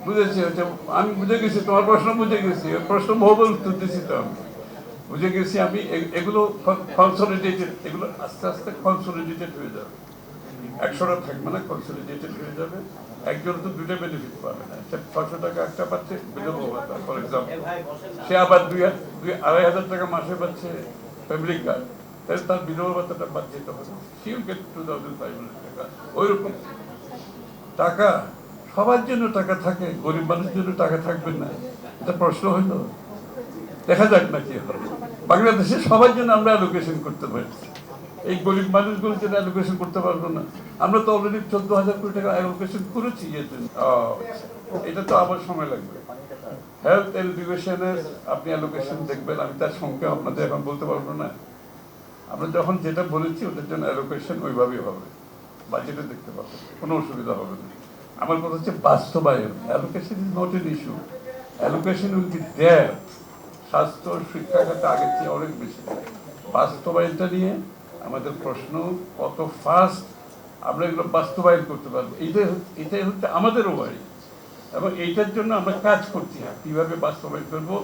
বুঝেছি, হচ্ছে আমি বুঝে গেছি, তোমার প্রশ্ন বুঝে গেছি, প্রশ্ন বহুবল উত্তর দিচ্ছি তো আমি বুঝে গেছি। আমি এগুলো কনসলিডেটেড, এগুলো আস্তে আস্তে কনসলিডেটেড হয়ে যাবে, 100টা থাকবে না, কনসলিডেটেড হয়ে যাবে। একজন তো দুটো বেনিফিট পাবে না, 600 টাকা একটা পাচ্ছে বিধবা ভাতা ফর এক্সাম্পল, সে আবার 2,000-2,500 টাকা মাসে পাচ্ছে ফ্যামিলি কার্ড, তাহলে তার বিধবা ভাতাটা বাদ যেতে হবে, সিও গেট 2,500 টাকা। ওইরকম টাকা সবার জন্য টাকা থাকে, গরিব মানুষের জন্য টাকা থাকবে না, এটা প্রশ্ন হইল? দেখা যাক না কি হয়। বাংলাদেশে সবার জন্য আমরা অ্যালোকেশন করতে পারি, এই গরিব মানুষগুলোর জন্য অ্যালোকেশন করতে পারবো না? আমরা তো অলরেডি 14,000 কোটি টাকা অ্যালোকেশন করেছি এর জন্য। এটা তো আবার সময় লাগবে। হেলথ এডুকেশনের আপনি অ্যালোকেশন দেখবেন, আমি তার সংখ্যা আপনাদের এখন বলতে পারবো না। আমরা যখন যেটা বলেছি ওটার জন্য অ্যালোকেশন ওইভাবেই হবে, বাজেটে দেখতে পাবো, কোনো অসুবিধা হবে না। আমার কথা হচ্ছে বাস্তবায়ন। Allocation is not an issue, allocation will be there. স্বাস্থ্য শিক্ষা খাতে আগের চেয়ে অনেক বেশি। বাস্তবায়নটা নিয়ে আমাদের প্রশ্ন, কত ফাস্ট আমরা এগুলো বাস্তবায়ন করতে পারবো, এটাই হচ্ছে আমাদের ওয়ারি, এবং এইটার জন্য আমরা কাজ করছি কিভাবে বাস্তবায়ন করবো।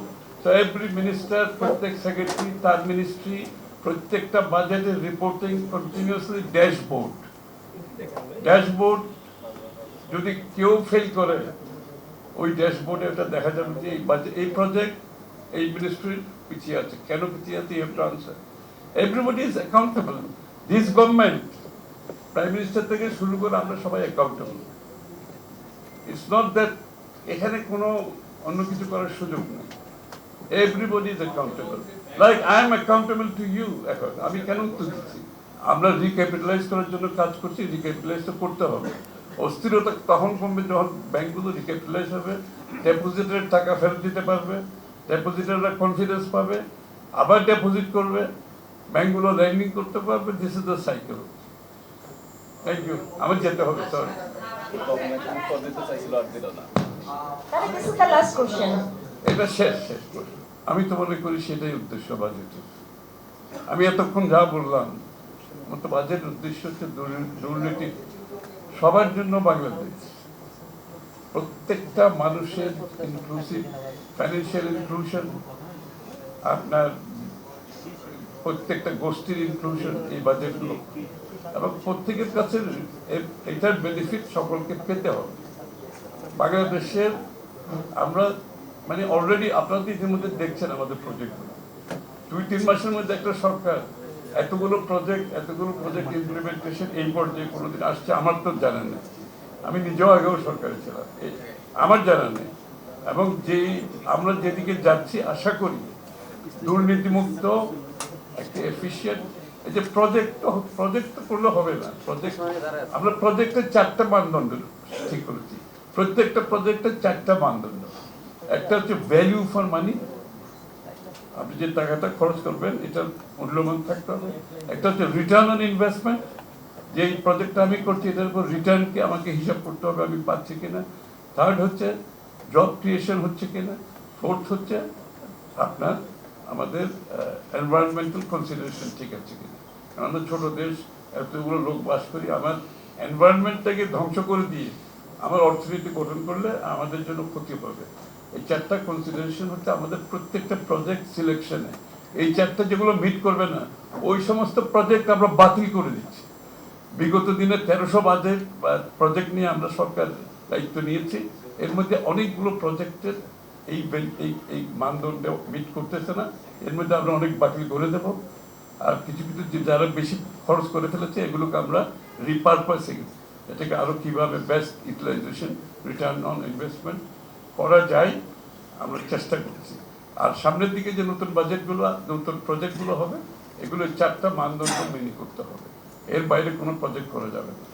তো এভরি মিনিস্টার, প্রত্যেক সেক্রেটারি, তার মিনিস্ট্রি, প্রত্যেকটা বাজেটের রিপোর্টিং কন্টিনিউয়াসলি ড্যাশবোর্ড যদি কেউ ফেল করে, ওই ড্যাশবোর্ডে ওটা দেখা যাবে যে এই প্রজেক্ট এই মিনিস্ট্রি পিছিয়ে আছে, কেন পিছিয়ে আছে, you have to answer. Everybody is accountable. This government, prime minister থেকে শুরু করে আমরা সবাই অ্যাকাউন্টেবল। ইটস নট দ্যাট এখানে কোনো অন্য কিছু করার সুযোগ নেই। Everybody is accountable, like I am accountable to you. এখন আমি কেন উত্তর দিচ্ছি? আমরা রিক্যাপিটালাইজ করার জন্য কাজ করছি, রিক্যাপিটালাইজ তো করতে হবে। অস্থিরতা তখন কমবে যখন ব্যাংকগুলো রিক্যাপিটালাইজ হবে, ডেপোজিটের টাকা ফেরত দিতে পারবে, ডেপোজিটাররা কনফিডেন্স পাবে, আবার ডেপোজিট করবে, ব্যাংকগুলো ল্যান্ডিং করতে পারবে। This is the cycle. Thank you, আমার যেতে হবে, সরি। এটা শেষ প্রশ্ন। আমি তো মনে করি সেটাই উদ্দেশ্য বাজেটের। আমি এতক্ষণ যা বললাম, আমার তো বাজেট উদ্দেশ্য হচ্ছে দুর্নীতি সবার জন্য বাংলাদেশ, প্রত্যেকটা মানুষের ইনক্লুসিভ, ফাইন্যান্সিয়াল ইনক্লুশন, আপনার প্রত্যেকটা গোষ্ঠীর ইনক্লুশন এই বাজেটগুলো, এবং প্রত্যেকের কাছে এটার বেনিফিট সকলকে পেতে হবে। বাংলাদেশের আমরা মানে অলরেডি আপনারা তো ইতিমধ্যে দেখছেন আমাদের প্রজেক্টগুলো, 2-3 মাসের মধ্যে একটা সরকার এতগুলো প্রজেক্ট ইমপ্লিমেন্টেশন এই পর্যায়ে কোনোদিন আসছে আমার তো জানা নেই। আমি নিজেও আগেও সরকারে ছিলাম, আমার জানা নেই। এবং আমরা যেদিকে যাচ্ছি, আশা করি দুর্নীতিমুক্ত একটা এফিশিয়েন্ট, এই যে প্রজেক্ট তো করলে হবে না। আমরা প্রজেক্টের 4টা মানদণ্ড ঠিক করেছি। প্রত্যেকটা প্রজেক্টের 4টা মানদণ্ড। একটা হচ্ছে ভ্যালু ফর মানি, আপনি যে টাকাটা খরচ করবেন এটার মূল্যমান থাকতে হবে। একটা হচ্ছে রিটার্ন অন ইনভেস্টমেন্ট, যে এই প্রজেক্টটা আমি করছি এটার উপর রিটার্নকে আমাকে হিসাব করতে হবে, আমি পাচ্ছি কিনা। থার্ড হচ্ছে জব ক্রিয়েশন হচ্ছে কিনা। ফোর্থ হচ্ছে আপনার আমাদের এনভায়রনমেন্টাল কনসিডারেশন ঠিক আছে কিনা। আমরা ছোট দেশ, এতগুলো লোক বাস করি, আমার এনভায়রনমেন্টটাকে ধ্বংস করে দিয়ে আমার অর্থনীতি গঠন করলে আমাদের জন্য ক্ষতি হবে। এই 4টা কনসিডারেশন হচ্ছে আমাদের প্রত্যেকটা প্রজেক্ট সিলেকশনে। এই 4টা যেগুলো মিট করবে না, ওই সমস্ত প্রজেক্ট আমরা বাতিল করে দিচ্ছি। বিগত দিনে 1300 বাজেট বা প্রজেক্ট নিয়ে আমরা সরকার দায়িত্ব নিয়েছি, এর মধ্যে অনেকগুলো প্রজেক্টের এই মানদণ্ড মিট করতেছে না, এর মধ্যে আমরা অনেক বাতিল করে দেব। আর কিছু যারা বেশি খরচ করে ফেলেছে এগুলোকে আমরা রিপারপাসিং, এটাকে আরও কীভাবে best utilisation, return on investment করা যায় আমরা চেষ্টা করছি। আর সামনের দিকে যে নতুন বাজেটগুলো, নতুন প্রজেক্টগুলো হবে, এগুলো 4টা মানদণ্ড মেনে করতে হবে, এর বাইরে কোনো প্রজেক্ট করা যাবে না।